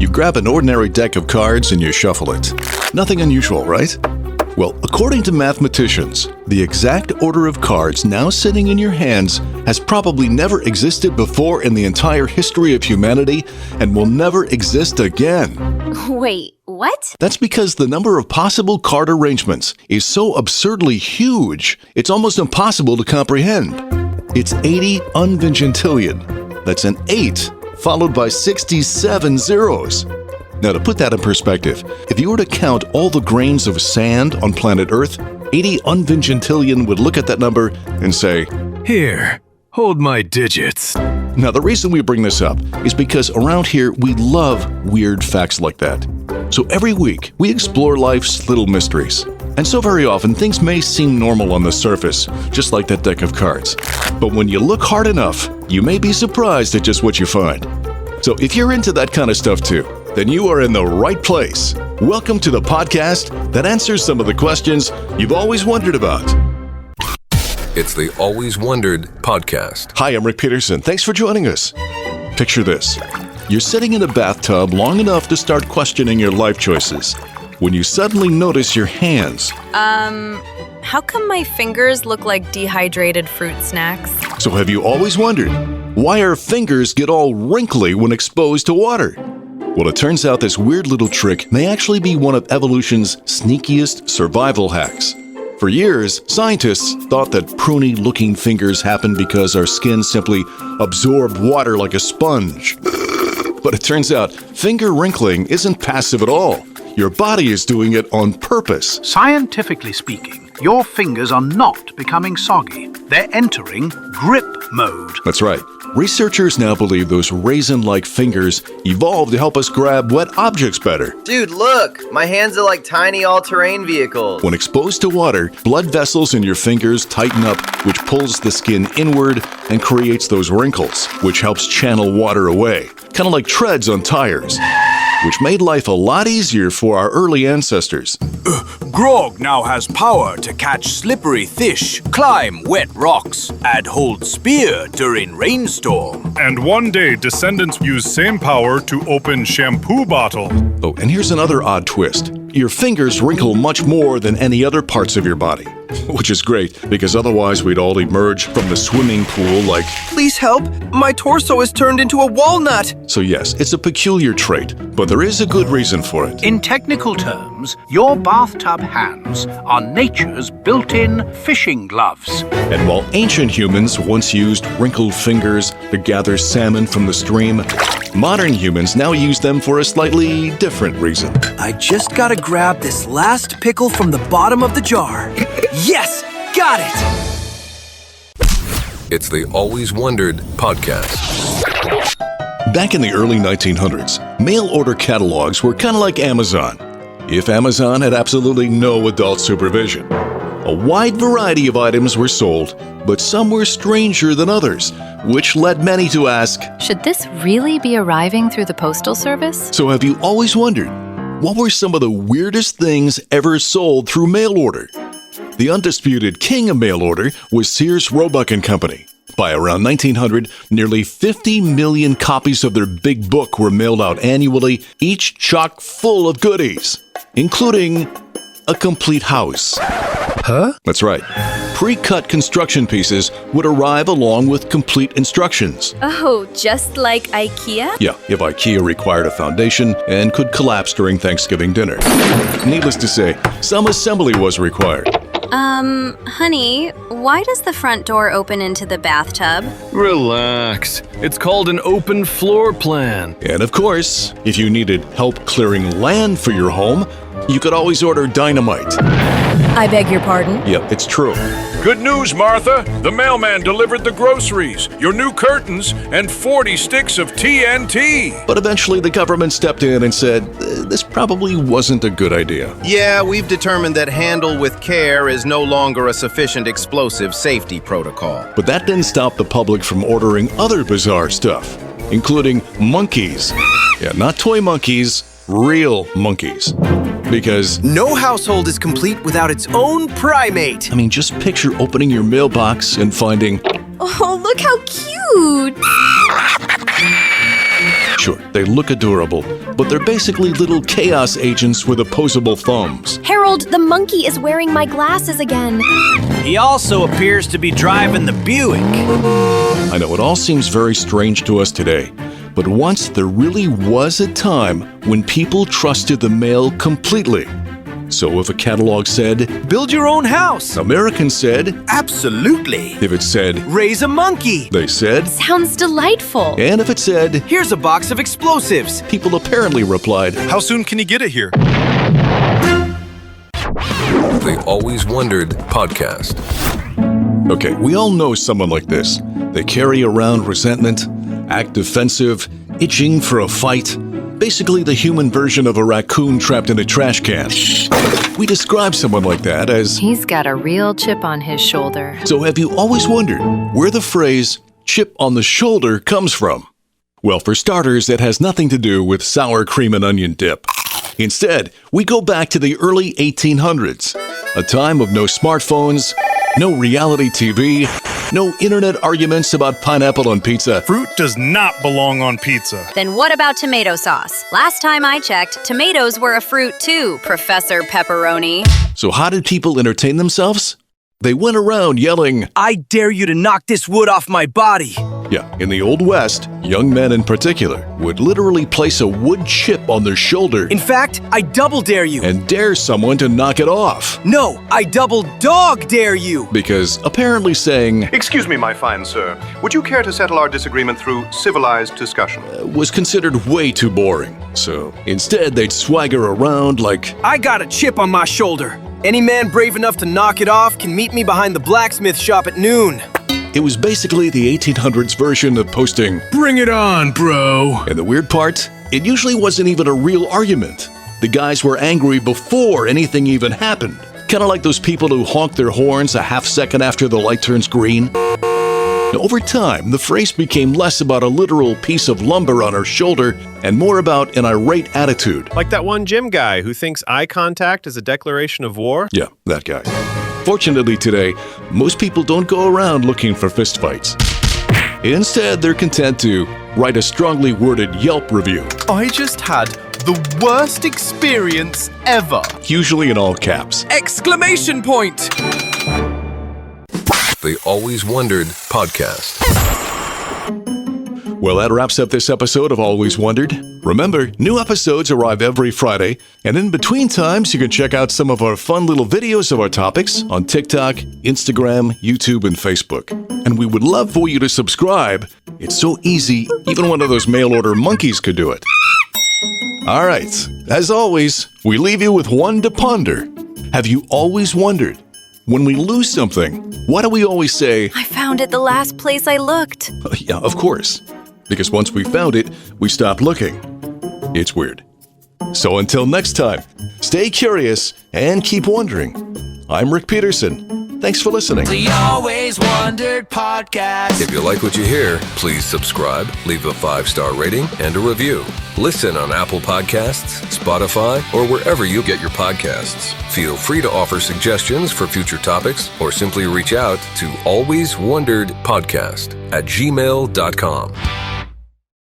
You grab an ordinary deck of cards and you shuffle it. Nothing unusual, right? Well, according to mathematicians, the exact order of cards now sitting in your hands has probably never existed before in the entire history of humanity and will never exist again. Wait, what? That's because the number of possible card arrangements is so absurdly huge, it's almost impossible to comprehend. It's 80 unvigintillion. That's an 8 followed by 67 zeros. Now, to put that in perspective, if you were to count all the grains of sand on planet Earth, 80 unvigintillion would look at that number and say, "Here, hold my digits." Now, the reason we bring this up is because around here we love weird facts like that. So every week, we explore life's little mysteries. And so very often, things may seem normal on the surface, just like that deck of cards. But when you look hard enough, you may be surprised at just what you find. So if you're into that kind of stuff too, then you are in the right place. Welcome to the podcast that answers some of the questions you've always wondered about. It's the Always Wondered podcast. Hi, I'm Rick Peterson. Thanks for joining us. Picture this. You're sitting in a bathtub long enough to start questioning your life choices when you suddenly notice your hands. How come my fingers look like dehydrated fruit snacks? So have you always wondered, why our fingers get all wrinkly when exposed to water? Well, it turns out this weird little trick may actually be one of evolution's sneakiest survival hacks. For years, scientists thought that pruny-looking fingers happened because our skin simply absorbed water like a sponge. But it turns out finger wrinkling isn't passive at all. Your body is doing it on purpose. Scientifically speaking, your fingers are not becoming soggy. They're entering grip mode. That's right. Researchers now believe those raisin-like fingers evolved to help us grab wet objects better. Dude, look! My hands are like tiny all-terrain vehicles. When exposed to water, blood vessels in your fingers tighten up, which pulls the skin inward and creates those wrinkles, which helps channel water away. Kind of like treads on tires, which made life a lot easier for our early ancestors. Grog now has power to catch slippery fish, climb wet rocks, and hold spear during rainstorm. And one day, descendants use same power to open shampoo bottle. Oh, and here's another odd twist. Your fingers wrinkle much more than any other parts of your body. Which is great, because otherwise we'd all emerge from the swimming pool like... Please help! My torso is turned into a walnut! So yes, it's a peculiar trait, but there is a good reason for it. In technical terms, your bathtub hands are nature's built-in fishing gloves. And while ancient humans once used wrinkled fingers to gather salmon from the stream, modern humans now use them for a slightly different reason. I just gotta grab this last pickle from the bottom of the jar. Yes! Got it! It's the Always Wondered podcast. Back in the early 1900s, mail order catalogs were kind of like Amazon, if Amazon had absolutely no adult supervision. A wide variety of items were sold, but some were stranger than others, which led many to ask, Should this really be arriving through the Postal Service? so have you always wondered, what were some of the weirdest things ever sold through mail order? The undisputed king of mail order was Sears, Roebuck & Company. By around 1900, nearly 50 million copies of their big book were mailed out annually, each chock full of goodies, including a complete house. Huh? That's right. Pre-cut construction pieces would arrive along with complete instructions. Oh, just like IKEA? Yeah, if IKEA required a foundation and could collapse during Thanksgiving dinner. Needless to say, some assembly was required. Honey, why does the front door open into the bathtub? Relax. It's called an open floor plan. And of course, if you needed help clearing land for your home, you could always order dynamite. I beg your pardon? Yep, it's true. Good news, Martha. The mailman delivered the groceries, your new curtains, and 40 sticks of TNT. But eventually the government stepped in and said, this probably wasn't a good idea. Yeah, we've determined that handle with care is no longer a sufficient explosive safety protocol. But that didn't stop the public from ordering other bizarre stuff, including monkeys. Yeah, not toy monkeys, real monkeys. Because No household is complete without its own primate. I mean, just picture opening your mailbox and finding Oh, look how cute! Sure, they look adorable, but they're basically little chaos agents with opposable thumbs. Harold, the monkey is wearing my glasses again. He also appears to be driving the Buick. I know it all seems very strange to us today, but once there really was a time when people trusted the mail completely. So if a catalog said, Build your own house. Americans said, Absolutely. if it said, Raise a monkey. they said, Sounds delightful. and if it said, Here's a box of explosives. people apparently replied, How soon can you get it here? They Always Wondered podcast. okay, we all know someone like this. They carry around resentment, act defensive, itching for a fight. Basically the human version of a raccoon trapped in a trash can. We describe someone like that as, He's got a real chip on his shoulder. so have you always wondered where the phrase chip on the shoulder comes from? Well, for starters, it has nothing to do with sour cream and onion dip. Instead, we go back to the early 1800s, a time of no smartphones, no reality TV, no internet arguments about pineapple on pizza. Fruit does not belong on pizza. Then what about tomato sauce? Last time I checked, tomatoes were a fruit too, Professor Pepperoni. So how did people entertain themselves? They went around yelling, I dare you to knock this wood off my body. yeah, in the Old West, young men in particular would literally place a wood chip on their shoulder In fact, I double dare you. and dare someone to knock it off. No, I double dog dare you. Because apparently saying Excuse me, my fine sir. Would you care to settle our disagreement through civilized discussion? was considered way too boring. So instead, they'd swagger around like, I got a chip on my shoulder. Any man brave enough to knock it off can meet me behind the blacksmith shop at noon. it was basically the 1800s version of posting. Bring it on, bro. And the weird part, it usually wasn't even a real argument. The guys were angry before anything even happened. Kind of like those people who honk their horns a half second after the light turns green. Now, over time, the phrase became less about a literal piece of lumber on our shoulder and more about an irate attitude. Like that one gym guy who thinks eye contact is a declaration of war? Yeah, that guy. Fortunately today, most people don't go around looking for fistfights. Instead, they're content to write a strongly worded Yelp review, I just had the worst experience ever. usually in all caps. Exclamation point! They Always Wondered podcast. Well, that wraps up this episode of Always Wondered. Remember, new episodes arrive every Friday, and in between times, you can check out some of our fun little videos of our topics on TikTok, Instagram, YouTube, and Facebook. And we would love for you to subscribe. It's so easy, even one of those mail-order monkeys could do it. All right, as always, we leave you with one to ponder. Have you always wondered, when we lose something, why do we always say, I found it the last place I looked. yeah, of course. Because once we found it, we stopped looking. It's weird. So until next time, stay curious and keep wondering. I'm Rick Peterson. Thanks for listening. The Always Wondered podcast. If you like what you hear, please subscribe, leave a 5-star rating, and a review. Listen on Apple Podcasts, Spotify, or wherever you get your podcasts. Feel free to offer suggestions for future topics or simply reach out to alwayswonderedpodcast@gmail.com.